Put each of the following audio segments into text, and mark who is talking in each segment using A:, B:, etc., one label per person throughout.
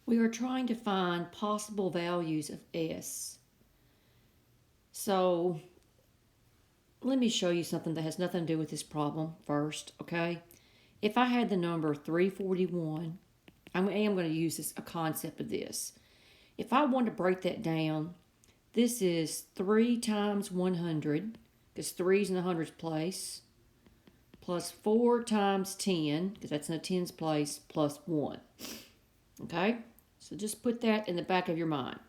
A: We are trying to find possible values of S. So let me show you something that has nothing to do with this problem first, okay? If I had the number 341, I am going to use a concept of this. If I want to break that down, this is 3 times 100, because 3 is in the hundreds place, plus 4 times 10, because that's in the tens place, plus 1. Okay? So just put that in the back of your mind.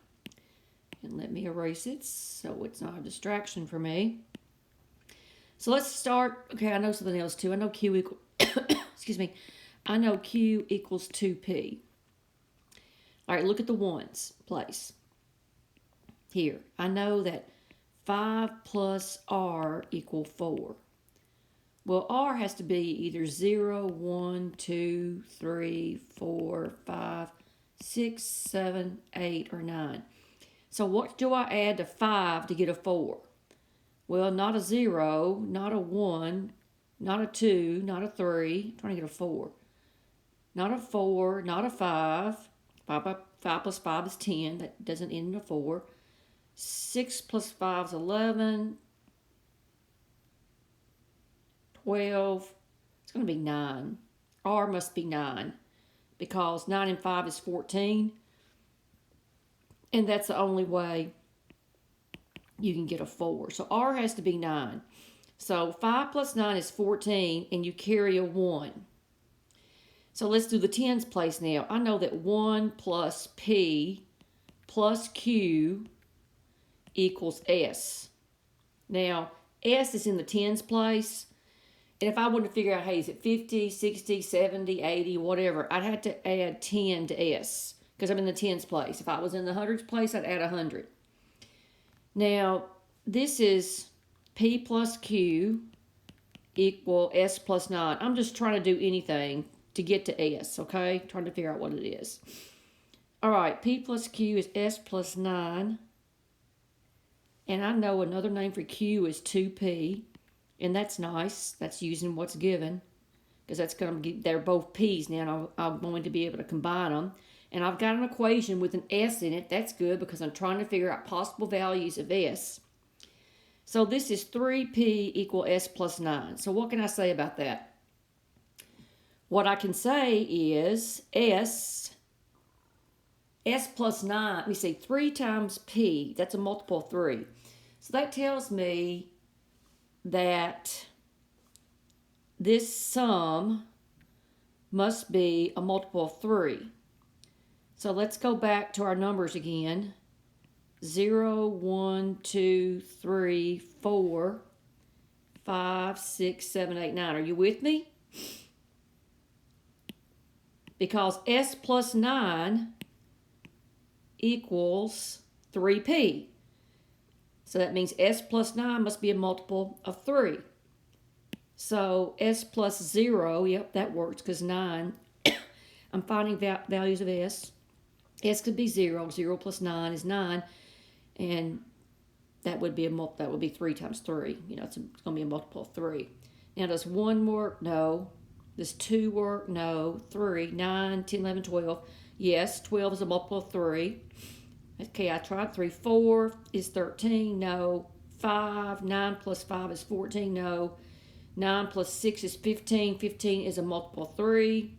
A: And let me erase it so it's not a distraction for me. So let's start. Okay, I know something else too. I know Q equals, excuse me, I know Q equals 2P. All right, look at the ones place. Here, I know that 5 plus R equal 4. Well, R has to be either 0, 1, 2, 3, 4, 5, 6, 7, 8, or 9. So what do I add to 5 to get a 4? Well, not a 0, not a 1, not a 2, not a 3. I'm trying to get a 4. Not a 4, not a 5. 5 plus 5 is 10. That doesn't end in a 4. 6 plus 5 is 11. 12. It's going to be 9. R must be 9 because 9 and 5 is 14. And that's the only way you can get a 4. So R has to be 9. So 5 plus 9 is 14, and you carry a 1. So let's do the tens place now. I know that 1 plus P plus Q equals S. Now, S is in the tens place. And if I wanted to figure out, hey, is it 50, 60, 70, 80, whatever, I'd have to add 10 to S because I'm in the tens place. If I was in the hundreds place, I'd add 100. Now, this is P plus Q equal S plus 9. I'm just trying to do anything to get to S, okay? Trying to figure out what it is. All right, P plus Q is S plus 9. And I know another name for Q is 2P. And that's nice. That's using what's given. Because that's going to they're both P's now. And I'm going to be able to combine them. And I've got an equation with an S in it. That's good because I'm trying to figure out possible values of S. So this is 3P equal S plus 9. So what can I say about that? What I can say is S plus 9. Let me see. 3 times P. That's a multiple of 3. So that tells me that this sum must be a multiple of 3. So let's go back to our numbers again. 0, 1, 2, 3, 4, 5, 6, 7, 8, 9. Are you with me? Because S plus 9 equals 3P. So that means S plus 9 must be a multiple of 3. So S plus 0, yep, that works because 9. I'm finding values of S. S could be 0. 0 plus 9 is 9. And that would be 3 times 3. You know, it's going to be a multiple of 3. Now, does 1 work? No. Does 2 work? No. 3, 9, 10, 11, 12. Yes, 12 is a multiple of 3. Okay, I tried 3. 4 is 13. No. 5. 9 plus 5 is 14. No. 9 plus 6 is 15. 15 is a multiple of 3.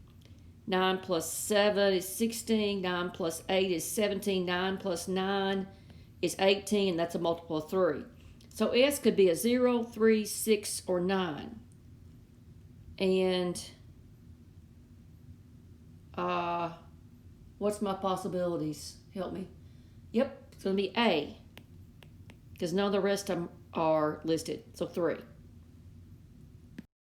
A: 9 plus 7 is 16. 9 plus 8 is 17. 9 plus 9 is 18. That's a multiple of 3. So S could be a 0, 3, 6, or 9. And what's my possibilities? Help me. Yep, it's going to be A because none of the rest of them are listed. So 3.